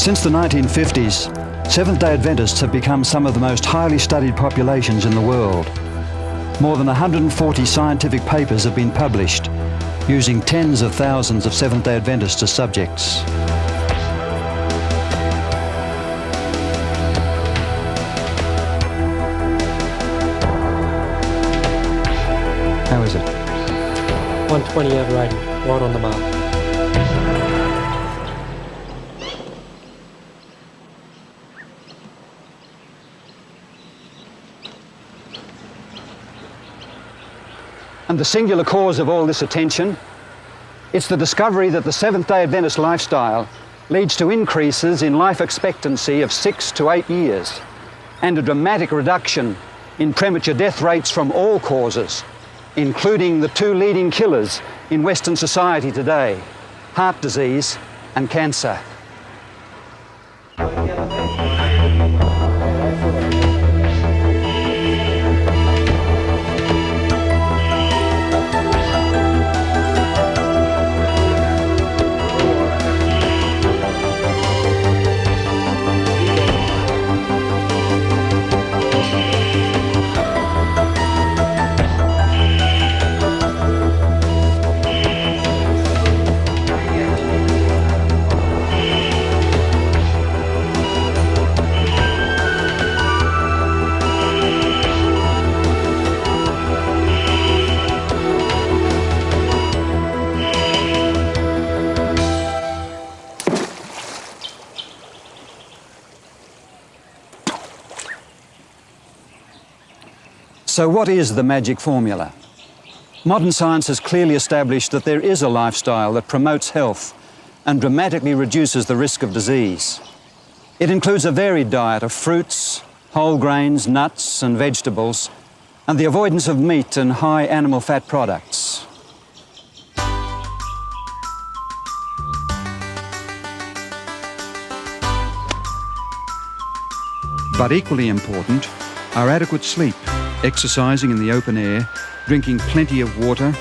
Since the 1950s, Seventh-day Adventists have become some of the most highly studied populations in the world. More than 140 scientific papers have been published, using tens of thousands of Seventh-day Adventists as subjects. How is it? 120 out riding, right on the mark. And the singular cause of all this attention, it's the discovery that the Seventh-day Adventist lifestyle leads to increases in life expectancy of 6 to 8 years and a dramatic reduction in premature death rates from all causes, including the two leading killers in Western society today, heart disease and cancer. So what is the magic formula? Modern science has clearly established that there is a lifestyle that promotes health and dramatically reduces the risk of disease. It includes a varied diet of fruits, whole grains, nuts and vegetables, and the avoidance of meat and high animal fat products. But equally important are adequate sleep, exercising in the open air, drinking plenty of water,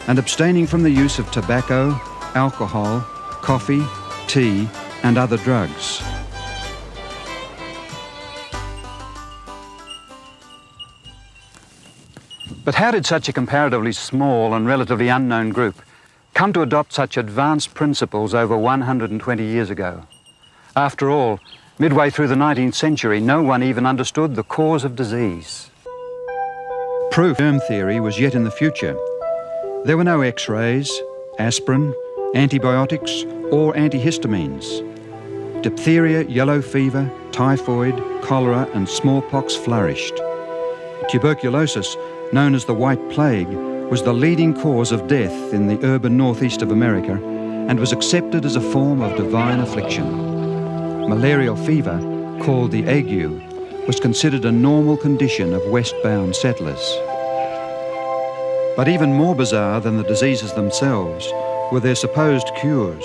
and abstaining from the use of tobacco, alcohol, coffee, tea, and other drugs. But how did such a comparatively small and relatively unknown group come to adopt such advanced principles over 120 years ago? After all, midway through the 19th century, no one even understood the cause of disease. Proof germ theory was yet in the future. There were no X-rays, aspirin, antibiotics, or antihistamines. Diphtheria, yellow fever, typhoid, cholera, and smallpox flourished. Tuberculosis, known as the White Plague, was the leading cause of death in the urban northeast of America and was accepted as a form of divine affliction. Malarial fever, called the ague, was considered a normal condition of westbound settlers. But even more bizarre than the diseases themselves were their supposed cures.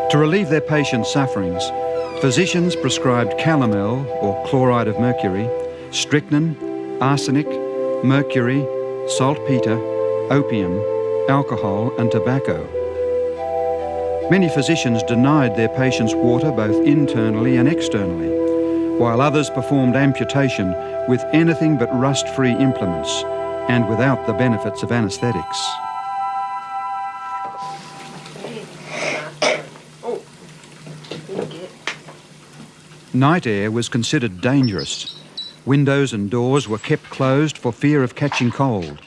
To relieve their patients' sufferings, physicians prescribed calomel, or chloride of mercury, strychnine, arsenic, mercury, saltpeter, opium, alcohol, and tobacco. Many physicians denied their patients water both internally and externally, while others performed amputation with anything but rust-free implements and without the benefits of anesthetics. Night air was considered dangerous. Windows and doors were kept closed for fear of catching cold.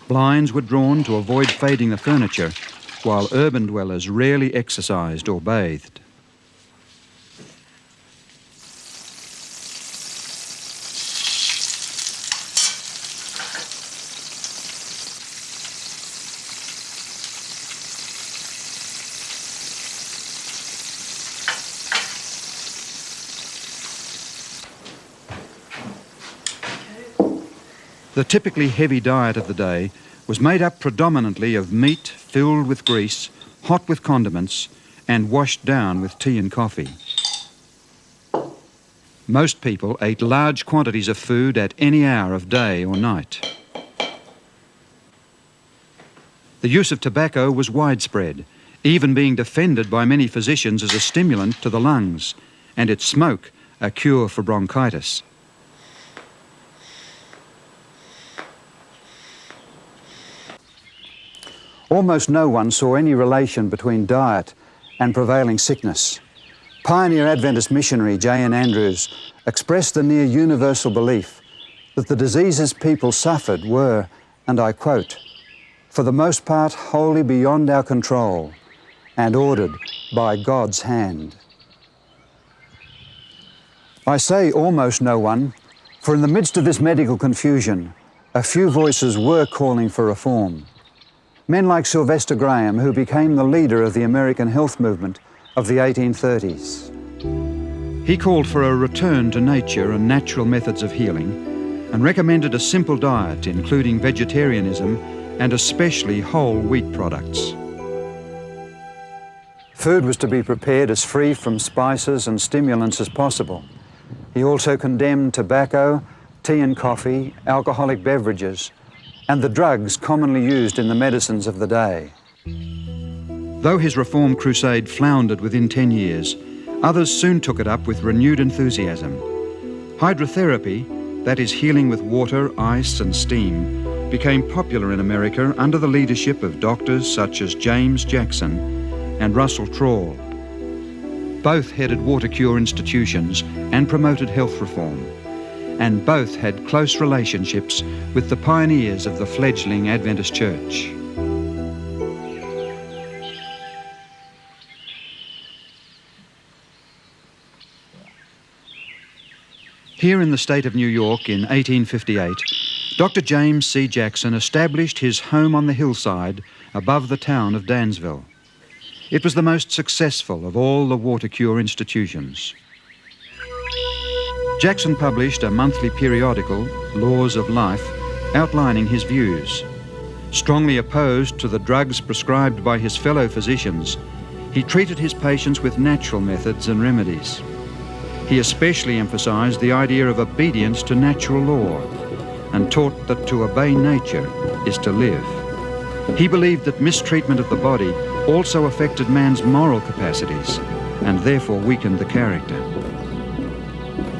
Blinds were drawn to avoid fading the furniture, while urban dwellers rarely exercised or bathed. The typically heavy diet of the day was made up predominantly of meat filled with grease, hot with condiments, and washed down with tea and coffee. Most people ate large quantities of food at any hour of day or night. The use of tobacco was widespread, even being defended by many physicians as a stimulant to the lungs, and its smoke a cure for bronchitis. Almost no one saw any relation between diet and prevailing sickness. Pioneer Adventist missionary J.N. Andrews expressed the near universal belief that the diseases people suffered were, and I quote, "for the most part wholly beyond our control and ordered by God's hand." I say almost no one, for in the midst of this medical confusion, a few voices were calling for reform. Men like Sylvester Graham, who became the leader of the American health movement of the 1830s. He called for a return to nature and natural methods of healing, and recommended a simple diet including vegetarianism and especially whole wheat products. Food was to be prepared as free from spices and stimulants as possible. He also condemned tobacco, tea and coffee, alcoholic beverages, and the drugs commonly used in the medicines of the day. Though his reform crusade floundered within 10 years, others soon took it up with renewed enthusiasm. Hydrotherapy, that is healing with water, ice and steam, became popular in America under the leadership of doctors such as James Jackson and Russell Trawl. Both headed water cure institutions and promoted health reform, and both had close relationships with the pioneers of the fledgling Adventist Church. Here in the state of New York in 1858, Dr. James C. Jackson established his home on the hillside above the town of Dansville. It was the most successful of all the water cure institutions. Jackson published a monthly periodical, Laws of Life, outlining his views. Strongly opposed to the drugs prescribed by his fellow physicians, he treated his patients with natural methods and remedies. He especially emphasized the idea of obedience to natural law and taught that to obey nature is to live. He believed that mistreatment of the body also affected man's moral capacities and therefore weakened the character.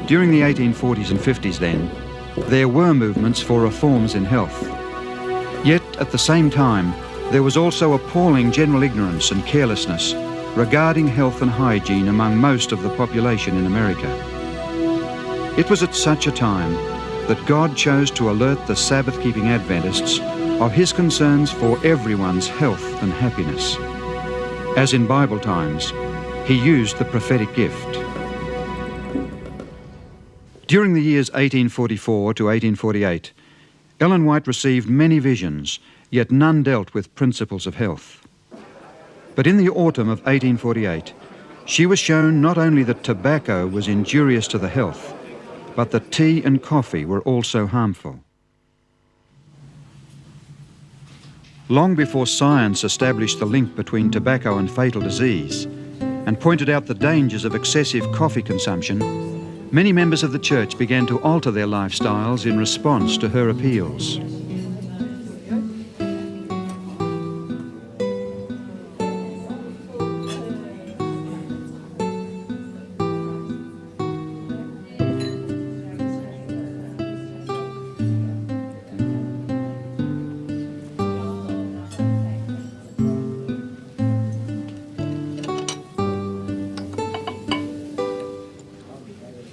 During the 1840s and 50s then, there were movements for reforms in health. Yet at the same time, there was also appalling general ignorance and carelessness regarding health and hygiene among most of the population in America. It was at such a time that God chose to alert the Sabbath-keeping Adventists of his concerns for everyone's health and happiness. As in Bible times, he used the prophetic gift. During the years 1844 to 1848, Ellen White received many visions, yet none dealt with principles of health. But in the autumn of 1848, she was shown not only that tobacco was injurious to the health, but that tea and coffee were also harmful. Long before science established the link between tobacco and fatal disease and pointed out the dangers of excessive coffee consumption, many members of the church began to alter their lifestyles in response to her appeals.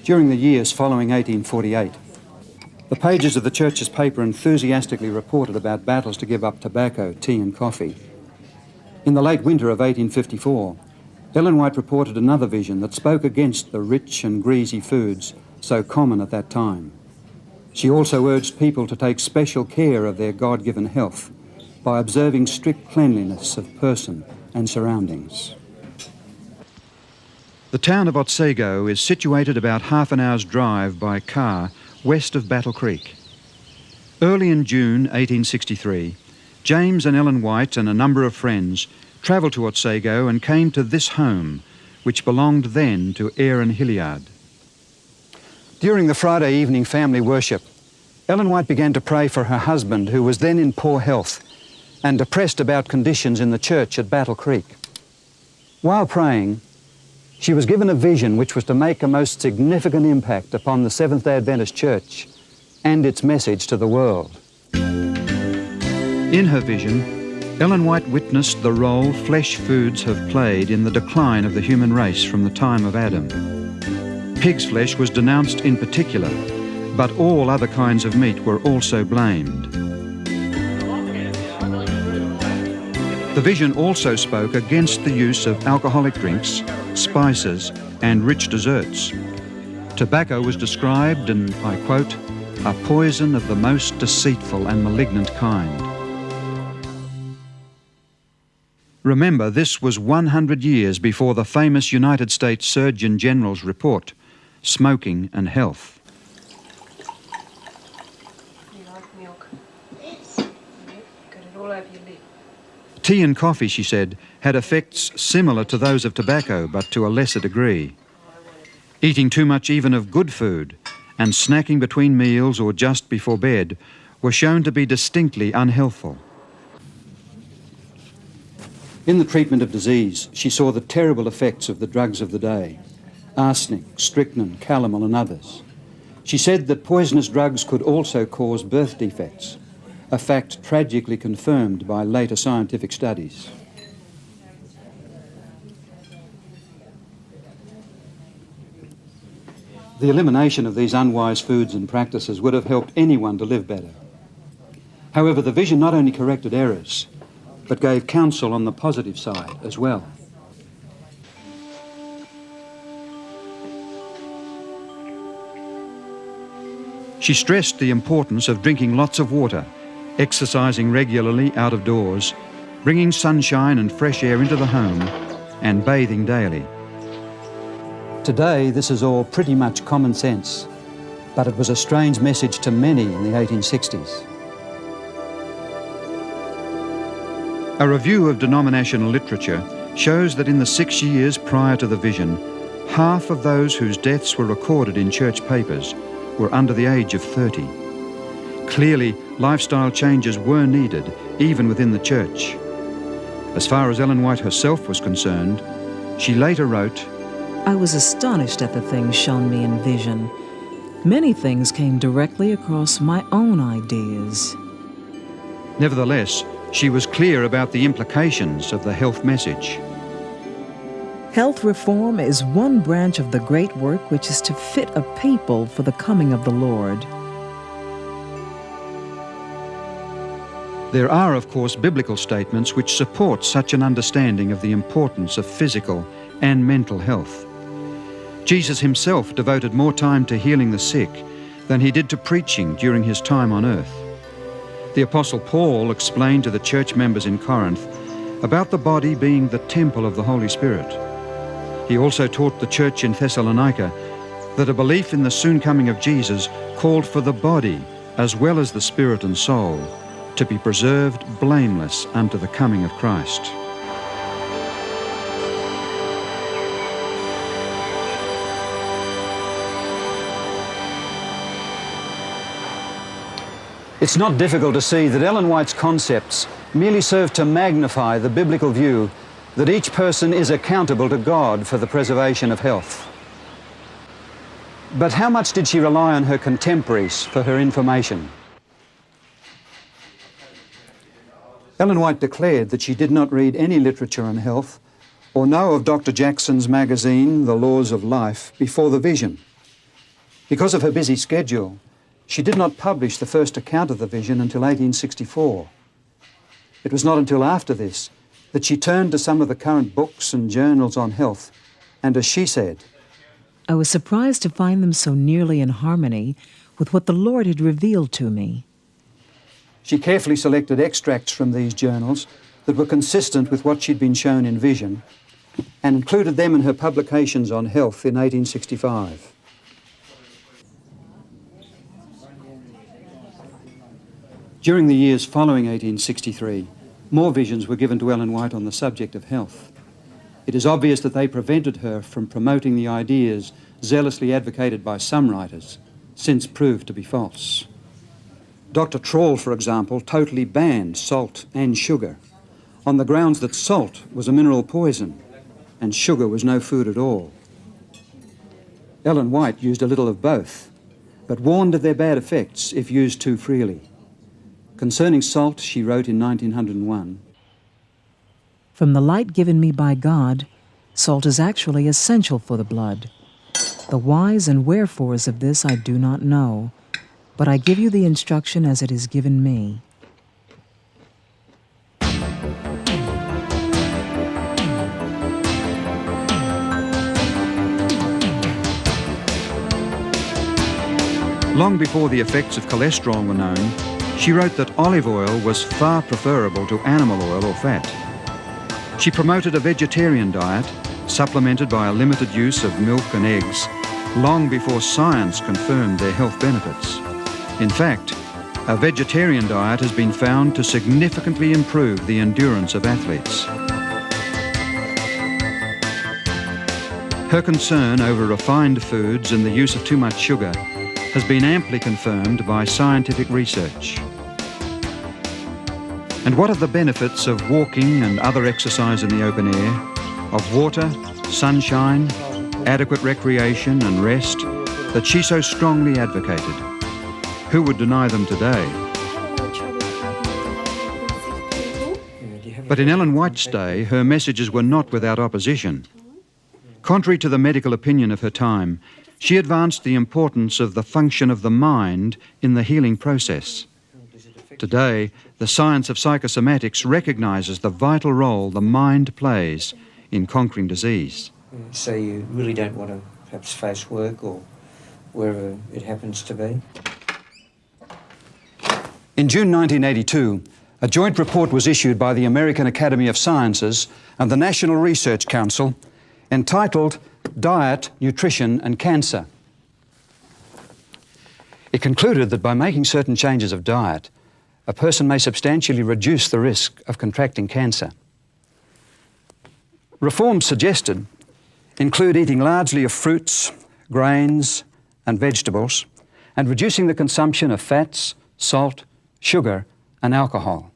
During the years following 1848, the pages of the church's paper enthusiastically reported about battles to give up tobacco, tea and coffee. In the late winter of 1854, Ellen White reported another vision that spoke against the rich and greasy foods so common at that time. She also urged people to take special care of their God-given health by observing strict cleanliness of person and surroundings. The town of Otsego is situated about half an hour's drive by car west of Battle Creek. Early in June 1863, James and Ellen White and a number of friends travelled to Otsego and came to this home, which belonged then to Aaron Hilliard. During the Friday evening family worship, Ellen White began to pray for her husband, who was then in poor health and depressed about conditions in the church at Battle Creek. While praying, she was given a vision which was to make a most significant impact upon the Seventh-day Adventist Church and its message to the world. In her vision, Ellen White witnessed the role flesh foods have played in the decline of the human race from the time of Adam. Pig's flesh was denounced in particular, but all other kinds of meat were also blamed. The vision also spoke against the use of alcoholic drinks, spices, and rich desserts. Tobacco was described, and I quote, "a poison of the most deceitful and malignant kind." Remember, this was 100 years before the famous United States Surgeon General's report, Smoking and Health. You like milk? Yes. Got it all over your lip. Tea and coffee, she said, had effects similar to those of tobacco, but to a lesser degree. Eating too much even of good food and snacking between meals or just before bed were shown to be distinctly unhealthful. In the treatment of disease, she saw the terrible effects of the drugs of the day, arsenic, strychnine, calomel and others. She said that poisonous drugs could also cause birth defects, a fact tragically confirmed by later scientific studies. The elimination of these unwise foods and practices would have helped anyone to live better. However, the vision not only corrected errors, but gave counsel on the positive side as well. She stressed the importance of drinking lots of water, exercising regularly out of doors, bringing sunshine and fresh air into the home, and bathing daily. Today, this is all pretty much common sense, but it was a strange message to many in the 1860s. A review of denominational literature shows that in the 6 years prior to the vision, half of those whose deaths were recorded in church papers were under the age of 30. Clearly, lifestyle changes were needed, even within the church. As far as Ellen White herself was concerned, she later wrote, "I was astonished at the things shown me in vision. Many things came directly across my own ideas." Nevertheless, she was clear about the implications of the health message. Health reform is one branch of the great work which is to fit a people for the coming of the Lord. There are, of course, biblical statements which support such an understanding of the importance of physical and mental health. Jesus himself devoted more time to healing the sick than he did to preaching during his time on earth. The Apostle Paul explained to the church members in Corinth about the body being the temple of the Holy Spirit. He also taught the church in Thessalonica that a belief in the soon coming of Jesus called for the body, as well as the spirit and soul, to be preserved blameless unto the coming of Christ. It's not difficult to see that Ellen White's concepts merely serve to magnify the biblical view that each person is accountable to God for the preservation of health. But how much did she rely on her contemporaries for her information? Ellen White declared that she did not read any literature on health or know of Dr. Jackson's magazine, The Laws of Life, before the vision. Because of her busy schedule, she did not publish the first account of the vision until 1864. It was not until after this that she turned to some of the current books and journals on health, and as she said, I was surprised to find them so nearly in harmony with what the Lord had revealed to me. She carefully selected extracts from these journals that were consistent with what she'd been shown in vision and included them in her publications on health in 1865. During the years following 1863, more visions were given to Ellen White on the subject of health. It is obvious that they prevented her from promoting the ideas zealously advocated by some writers, since proved to be false. Dr. Trawl, for example, totally banned salt and sugar on the grounds that salt was a mineral poison. and sugar was no food at all. Ellen White used a little of both, but warned of their bad effects if used too freely. Concerning salt, she wrote in 1901, From the light given me by God, salt is actually essential for the blood. The whys and wherefores of this I do not know, but I give you the instruction as it is given me. Long before the effects of cholesterol were known, she wrote that olive oil was far preferable to animal oil or fat. She promoted a vegetarian diet, supplemented by a limited use of milk and eggs, long before science confirmed their health benefits. In fact, a vegetarian diet has been found to significantly improve the endurance of athletes. Her concern over refined foods and the use of too much sugar has been amply confirmed by scientific research. And what are the benefits of walking and other exercise in the open air, of water, sunshine, adequate recreation and rest that she so strongly advocated? Who would deny them today? But in Ellen White's day, her messages were not without opposition. Contrary to the medical opinion of her time, she advanced the importance of the function of the mind in the healing process. Today, the science of psychosomatics recognises the vital role the mind plays in conquering disease. So you really don't want to perhaps face work or wherever it happens to be? In June 1982, a joint report was issued by the American Academy of Sciences and the National Research Council entitled Diet, Nutrition and Cancer. It concluded that by making certain changes of diet, a person may substantially reduce the risk of contracting cancer. Reforms suggested include eating largely of fruits, grains and vegetables, and reducing the consumption of fats, salt, sugar and alcohol.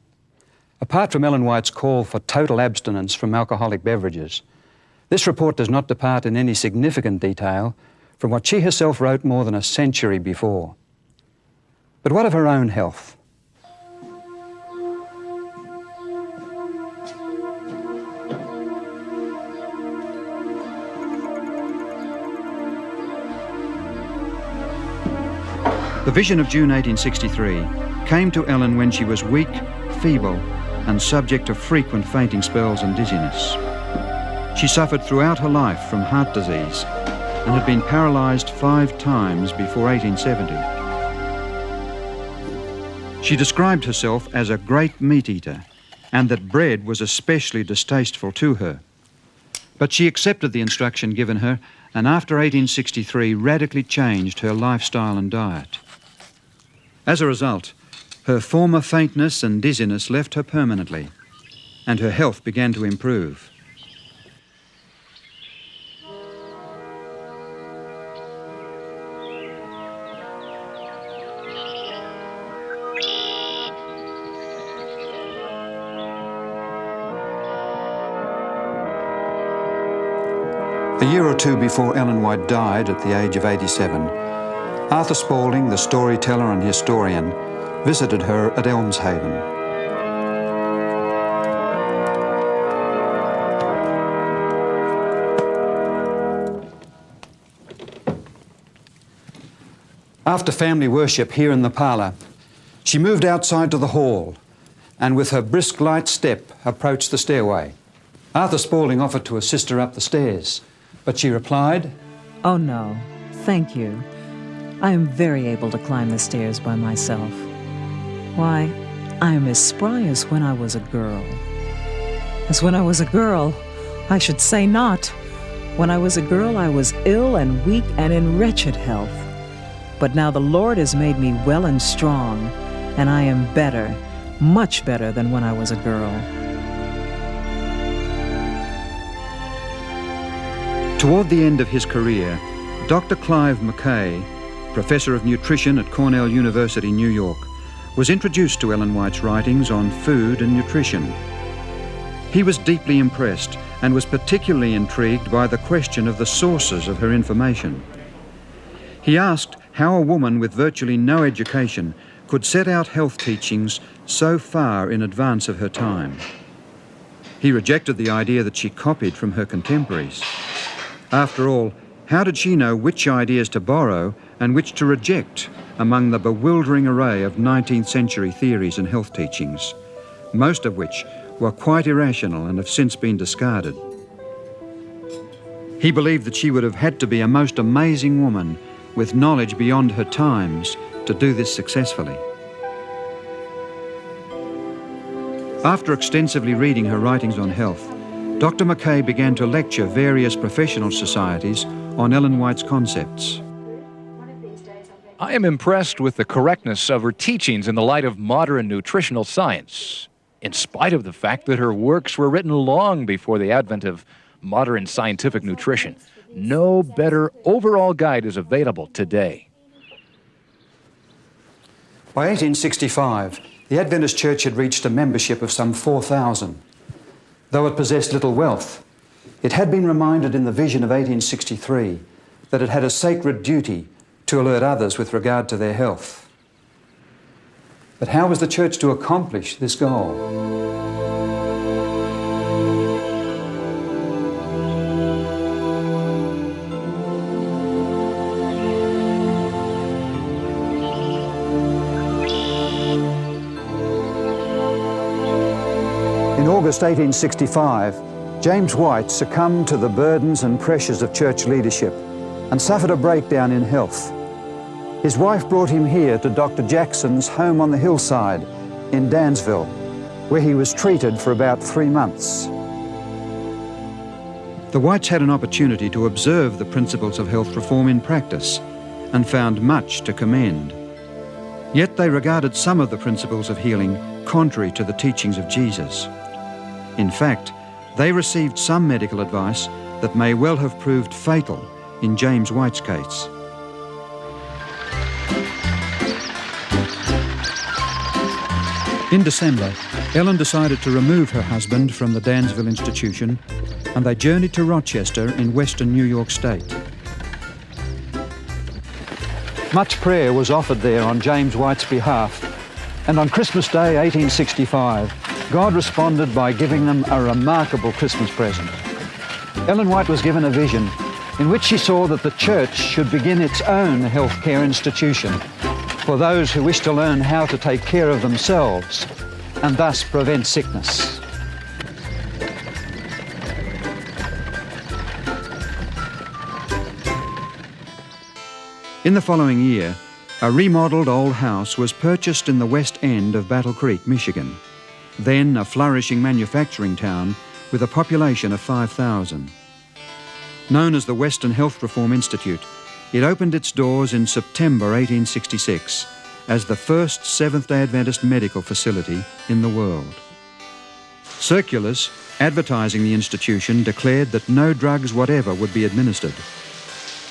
Apart from Ellen White's call for total abstinence from alcoholic beverages, this report does not depart in any significant detail from what she herself wrote more than a century before. But what of her own health? The vision of June 1863 came to Ellen when she was weak, feeble, and subject to frequent fainting spells and dizziness. She suffered throughout her life from heart disease and had been paralysed 5 times before 1870. She described herself as a great meat-eater and that bread was especially distasteful to her. But she accepted the instruction given her and after 1863 radically changed her lifestyle and diet. As a result, her former faintness and dizziness left her permanently, and her health began to improve. A year or two before Ellen White died at the age of 87, Arthur Spaulding, the storyteller and historian, visited her at Elmshaven. After family worship here in the parlour, she moved outside to the hall and with her brisk light step approached the stairway. Arthur Spaulding offered to assist her up the stairs, but she replied, Oh no, thank you. I am very able to climb the stairs by myself. Why, I am as spry as when I was a girl. As when I was a girl, I should say not. When I was a girl, I was ill and weak and in wretched health. But now the Lord has made me well and strong, and I am better, much better than when I was a girl. Toward the end of his career, Dr. Clive Mackay, Professor of Nutrition at Cornell University, New York, was introduced to Ellen White's writings on food and nutrition. He was deeply impressed and was particularly intrigued by the question of the sources of her information. He asked how a woman with virtually no education could set out health teachings so far in advance of her time. He rejected the idea that she copied from her contemporaries. After all, how did she know which ideas to borrow and which to reject among the bewildering array of 19th century theories and health teachings, most of which were quite irrational and have since been discarded? He believed that she would have had to be a most amazing woman with knowledge beyond her times to do this successfully. After extensively reading her writings on health, Dr. Mackay began to lecture various professional societies on Ellen White's concepts. I am impressed with the correctness of her teachings in the light of modern nutritional science, in spite of the fact that her works were written long before the advent of modern scientific nutrition. No better overall guide is available today. By 1865, the Adventist Church had reached a membership of some 4,000. Though it possessed little wealth, it had been reminded in the vision of 1863 that it had a sacred duty to alert others with regard to their health. But how was the church to accomplish this goal? In August 1865, James White succumbed to the burdens and pressures of church leadership and suffered a breakdown in health. His wife brought him here to Dr. Jackson's home on the hillside in Dansville, where he was treated for about 3 months. The Whites had an opportunity to observe the principles of health reform in practice and found much to commend. Yet they regarded some of the principles of healing contrary to the teachings of Jesus. In fact, they received some medical advice that may well have proved fatal in James White's case. In December, Ellen decided to remove her husband from the Dansville institution, and they journeyed to Rochester in western New York State. Much prayer was offered there on James White's behalf, and on Christmas Day 1865, God responded by giving them a remarkable Christmas present. Ellen White was given a vision in which she saw that the church should begin its own healthcare institution for those who wish to learn how to take care of themselves and thus prevent sickness. In the following year, a remodeled old house was purchased in the west end of Battle Creek, Michigan, then a flourishing manufacturing town with a population of 5,000. Known as the Western Health Reform Institute, it opened its doors in September 1866 as the first Seventh-day Adventist medical facility in the world. Circulars advertising the institution declared that no drugs whatever would be administered.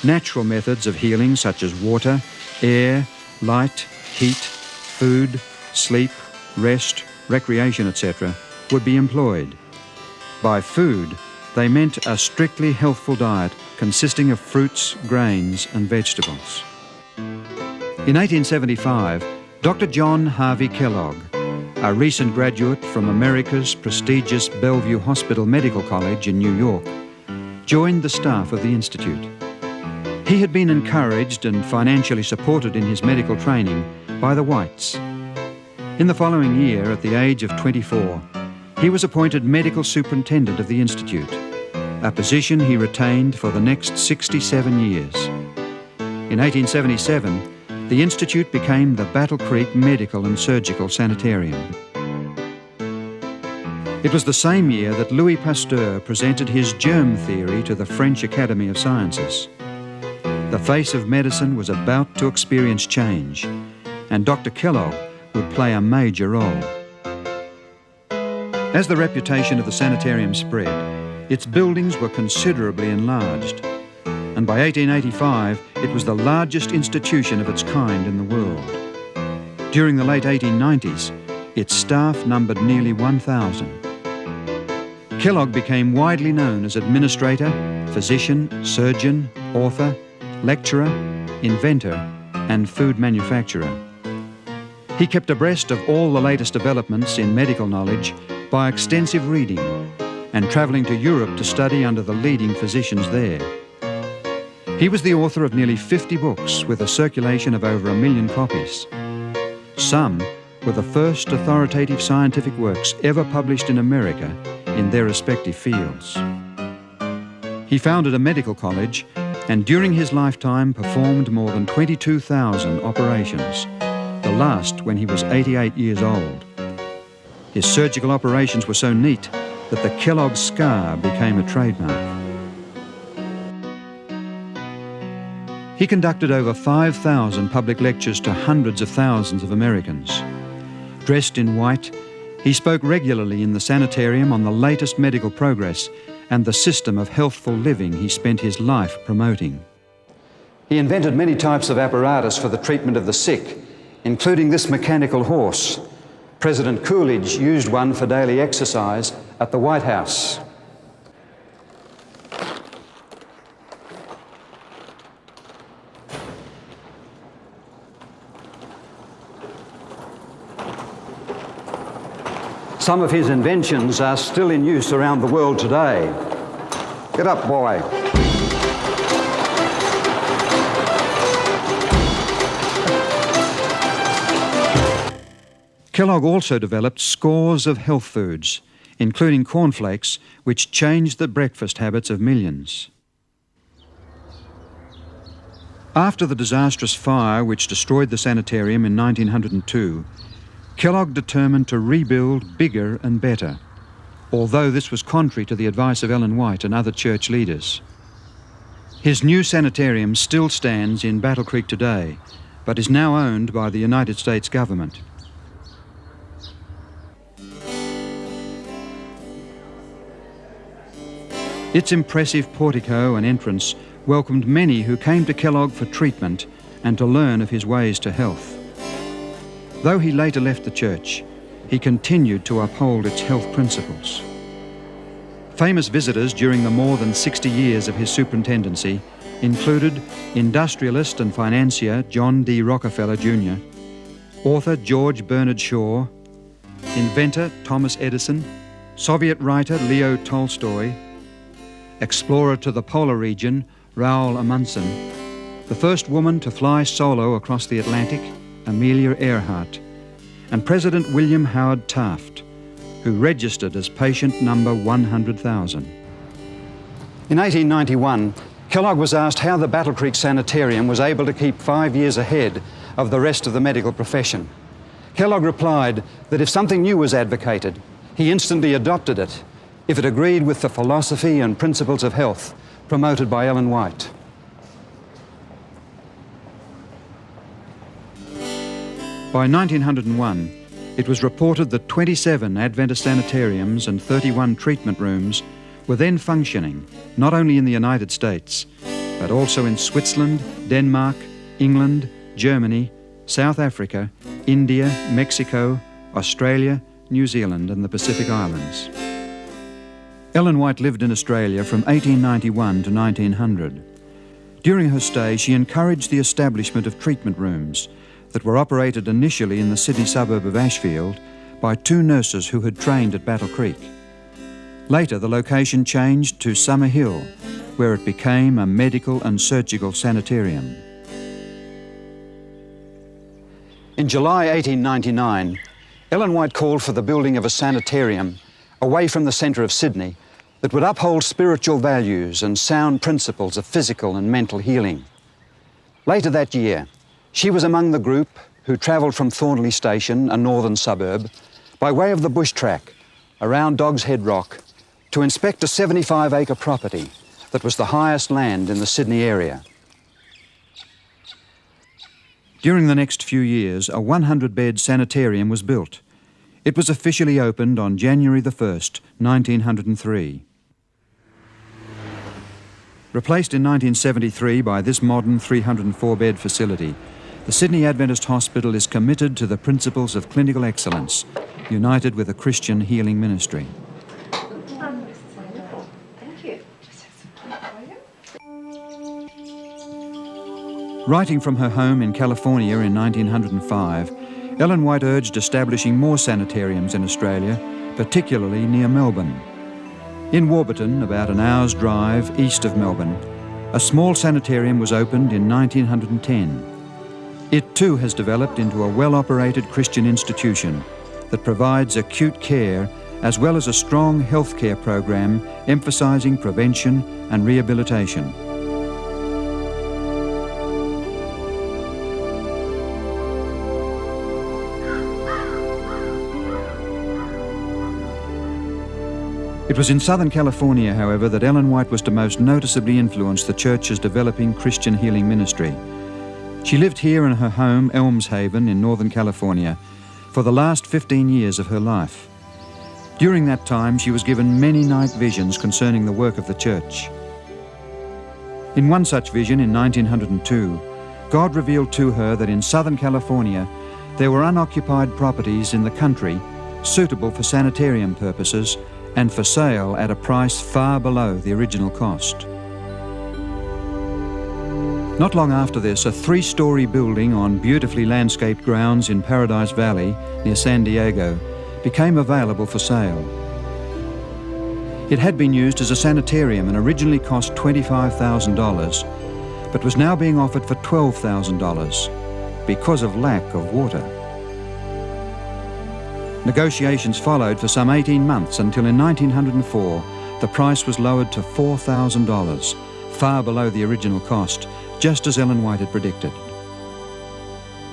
Natural methods of healing such as water, air, light, heat, food, sleep, rest, recreation, etc., would be employed. By food, they meant a strictly healthful diet consisting of fruits, grains, and vegetables. In 1875, Dr. John Harvey Kellogg, a recent graduate from America's prestigious Bellevue Hospital Medical College in New York, joined the staff of the Institute. He had been encouraged and financially supported in his medical training by the Whites. In the following year, at the age of 24, he was appointed medical superintendent of the Institute, a position he retained for the next 67 years. In 1877, the Institute became the Battle Creek Medical and Surgical Sanitarium. It was the same year that Louis Pasteur presented his germ theory to the French Academy of Sciences. The face of medicine was about to experience change, and Dr. Kellogg would play a major role. As the reputation of the sanitarium spread, its buildings were considerably enlarged, and by 1885 it was the largest institution of its kind in the world. During the late 1890s, its staff numbered nearly 1,000. Kellogg became widely known as administrator, physician, surgeon, author, lecturer, inventor, and food manufacturer. He kept abreast of all the latest developments in medical knowledge by extensive reading and travelling to Europe to study under the leading physicians there. He was the author of nearly 50 books with a circulation of over 1 million copies. Some were the first authoritative scientific works ever published in America in their respective fields. He founded a medical college and during his lifetime performed more than 22,000 operations, the last when he was 88 years old. His surgical operations were so neat that the Kellogg scar became a trademark. He conducted over 5,000 public lectures to hundreds of thousands of Americans. Dressed in white, he spoke regularly in the sanitarium on the latest medical progress and the system of healthful living he spent his life promoting. He invented many types of apparatus for the treatment of the sick, including this mechanical horse. President Coolidge used one for daily exercise at the White House. Some of his inventions are still in use around the world today. Get up, boy. Kellogg also developed scores of health foods, including cornflakes, which changed the breakfast habits of millions. After the disastrous fire which destroyed the sanitarium in 1902, Kellogg determined to rebuild bigger and better, although this was contrary to the advice of Ellen White and other church leaders. His new sanitarium still stands in Battle Creek today, but is now owned by the United States government. Its impressive portico and entrance welcomed many who came to Kellogg for treatment and to learn of his ways to health. Though he later left the church, he continued to uphold its health principles. Famous visitors during the more than 60 years of his superintendency included industrialist and financier John D. Rockefeller Jr., author George Bernard Shaw, inventor Thomas Edison, Soviet writer Leo Tolstoy, explorer to the polar region Raoul Amundsen, the first woman to fly solo across the Atlantic, Amelia Earhart, and President William Howard Taft, who registered as patient number 100,000. In 1891, Kellogg was asked how the Battle Creek Sanitarium was able to keep 5 years ahead of the rest of the medical profession. Kellogg replied that if something new was advocated, he instantly adopted it if it agreed with the philosophy and principles of health promoted by Ellen White. By 1901, it was reported that 27 Adventist sanitariums and 31 treatment rooms were then functioning, not only in the United States, but also in Switzerland, Denmark, England, Germany, South Africa, India, Mexico, Australia, New Zealand, and the Pacific Islands. Ellen White lived in Australia from 1891 to 1900. During her stay, she encouraged the establishment of treatment rooms that were operated initially in the Sydney suburb of Ashfield by 2 nurses who had trained at Battle Creek. Later, the location changed to Summer Hill, where it became a medical and surgical sanitarium. In July 1899, Ellen White called for the building of a sanitarium away from the centre of Sydney that would uphold spiritual values and sound principles of physical and mental healing. Later that year, she was among the group who travelled from Thornley Station, a northern suburb, by way of the bush track around Dog's Head Rock to inspect a 75-acre property that was the highest land in the Sydney area. During the next few years, a 100-bed sanitarium was built. It was officially opened on January the 1st, 1903. Replaced in 1973 by this modern 304-bed facility, the Sydney Adventist Hospital is committed to the principles of clinical excellence, united with a Christian healing ministry. Writing from her home in California in 1905, Ellen White urged establishing more sanitariums in Australia, particularly near Melbourne. In Warburton, about an hour's drive east of Melbourne, a small sanitarium was opened in 1910. It too has developed into a well-operated Christian institution that provides acute care as well as a strong healthcare program emphasising prevention and rehabilitation. It was in Southern California, however, that Ellen White was to most noticeably influence the church's developing Christian healing ministry. She lived here in her home, Elms Haven, in Northern California, for the last 15 years of her life. During that time, she was given many night visions concerning the work of the church. In one such vision in 1902, God revealed to her that in Southern California there were unoccupied properties in the country suitable for sanitarium purposes and for sale at a price far below the original cost. Not long after this, a 3-story building on beautifully landscaped grounds in Paradise Valley near San Diego became available for sale. It had been used as a sanitarium and originally cost $25,000, but was now being offered for $12,000 because of lack of water. Negotiations followed for some 18 months until in 1904 the price was lowered to $4,000, far below the original cost, just as Ellen White had predicted.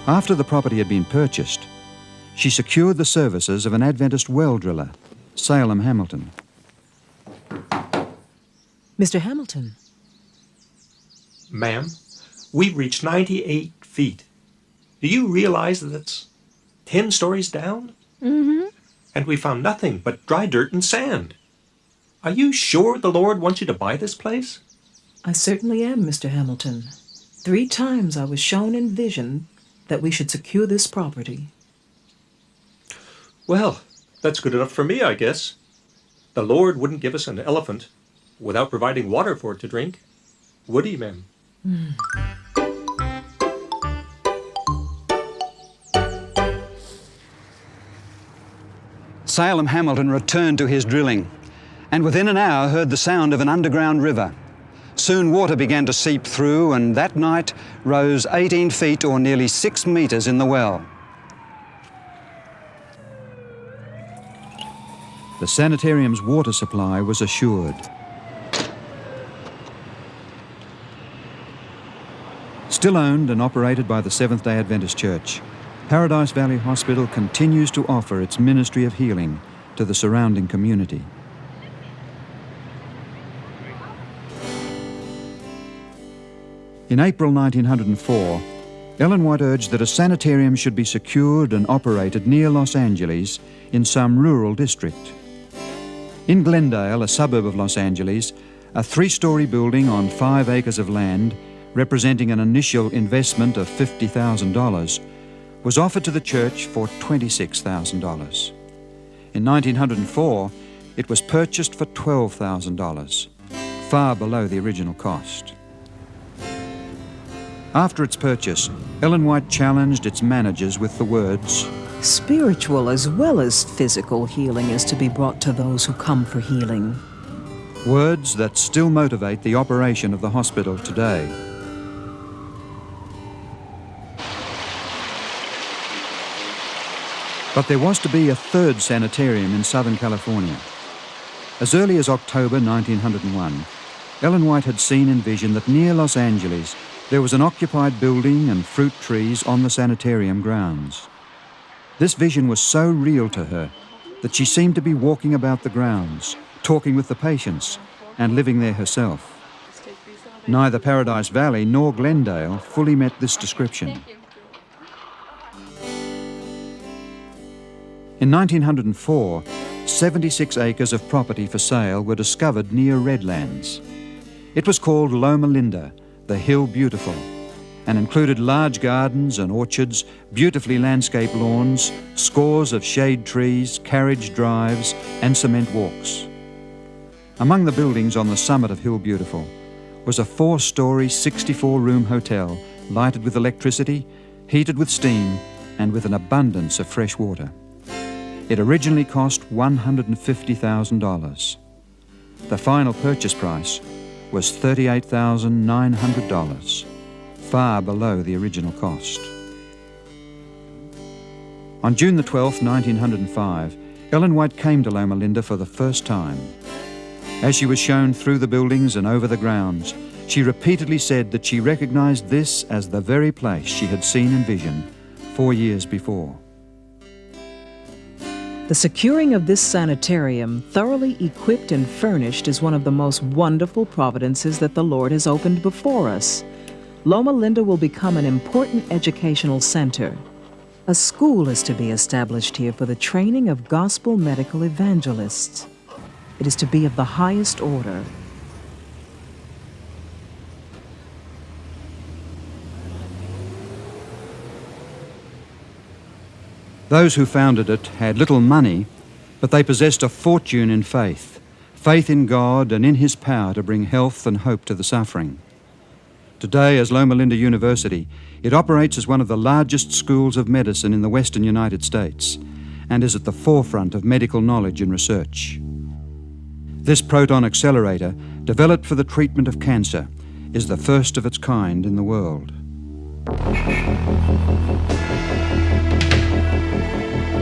After the property had been purchased, she secured the services of an Adventist well driller, Salem Hamilton. Mr. Hamilton. Ma'am, we've reached 98 feet. Do you realize that it's 10 stories down? Mm-hmm. And we found nothing but dry dirt and sand. Are you sure the Lord wants you to buy this place? I certainly am, Mr. Hamilton. 3 times I was shown in vision that we should secure this property. Well, that's good enough for me, I guess. The Lord wouldn't give us an elephant without providing water for it to drink, would he, ma'am? Salem Hamilton returned to his drilling and within an hour heard the sound of an underground river. Soon water began to seep through and that night rose 18 feet or nearly 6 metres in the well. The sanitarium's water supply was assured. Still owned and operated by the Seventh-day Adventist Church, Paradise Valley Hospital continues to offer its ministry of healing to the surrounding community. In April 1904, Ellen White urged that a sanitarium should be secured and operated near Los Angeles in some rural district. In Glendale, a suburb of Los Angeles, a 3-story building on 5 acres of land, representing an initial investment of $50,000, was offered to the church for $26,000. In 1904, it was purchased for $12,000, far below the original cost. After its purchase, Ellen White challenged its managers with the words, Spiritual as well as physical healing is to be brought to those who come for healing. words that still motivate the operation of the hospital today. But there was to be a 3rd sanitarium in Southern California. As early as October 1901, Ellen White had seen in vision that near Los Angeles there was an occupied building and fruit trees on the sanitarium grounds. This vision was so real to her that she seemed to be walking about the grounds, talking with the patients, and living there herself. Neither Paradise Valley nor Glendale fully met this description. In 1904, 76 acres of property for sale were discovered near Redlands. It was called Loma Linda, the Hill Beautiful, and included large gardens and orchards, beautifully landscaped lawns, scores of shade trees, carriage drives, and cement walks. Among the buildings on the summit of Hill Beautiful was a 4-story, 64-room hotel lighted with electricity, heated with steam, and with an abundance of fresh water. It originally cost $150,000. The final purchase price was $38,900, far below the original cost. On June the 12th, 1905, Ellen White came to Loma Linda for the first time. As she was shown through the buildings and over the grounds, she repeatedly said that she recognized this as the very place she had seen in vision 4 years before. The securing of this sanitarium, thoroughly equipped and furnished, is one of the most wonderful providences that the Lord has opened before us. Loma Linda will become an important educational center. A school is to be established here for the training of gospel medical evangelists. It is to be of the highest order. Those who founded it had little money, but they possessed a fortune in faith, faith in God and in His power to bring health and hope to the suffering. Today, as Loma Linda University, it operates as one of the largest schools of medicine in the western United States and is at the forefront of medical knowledge and research. This proton accelerator, developed for the treatment of cancer, is the first of its kind in the world.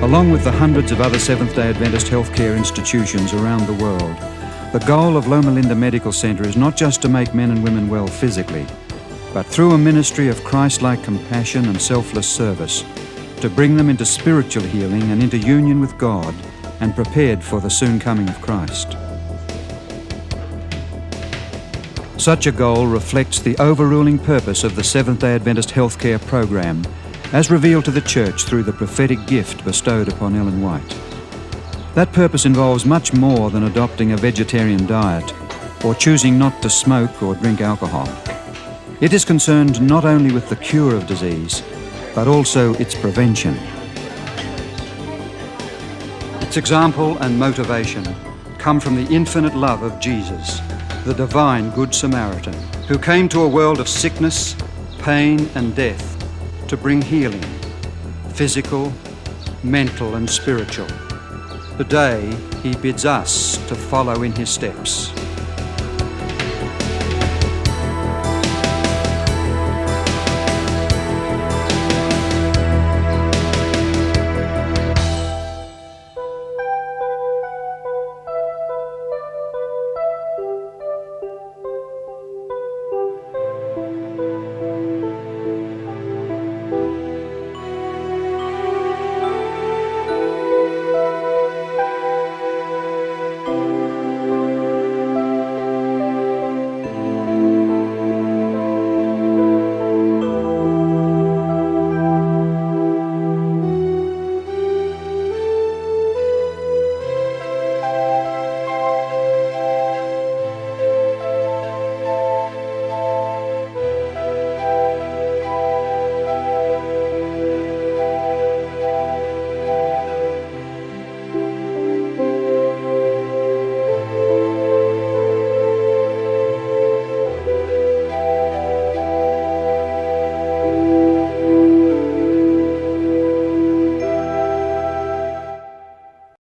Along with the hundreds of other Seventh-day Adventist healthcare institutions around the world, the goal of Loma Linda Medical Center is not just to make men and women well physically, but through a ministry of Christ-like compassion and selfless service, to bring them into spiritual healing and into union with God and prepared for the soon coming of Christ. Such a goal reflects the overruling purpose of the Seventh-day Adventist healthcare program as revealed to the Church through the prophetic gift bestowed upon Ellen White. That purpose involves much more than adopting a vegetarian diet or choosing not to smoke or drink alcohol. It is concerned not only with the cure of disease, but also its prevention. Its example and motivation come from the infinite love of Jesus, the divine Good Samaritan, who came to a world of sickness, pain, and death to bring healing, physical, mental, and spiritual. Today, He bids us to follow in His steps.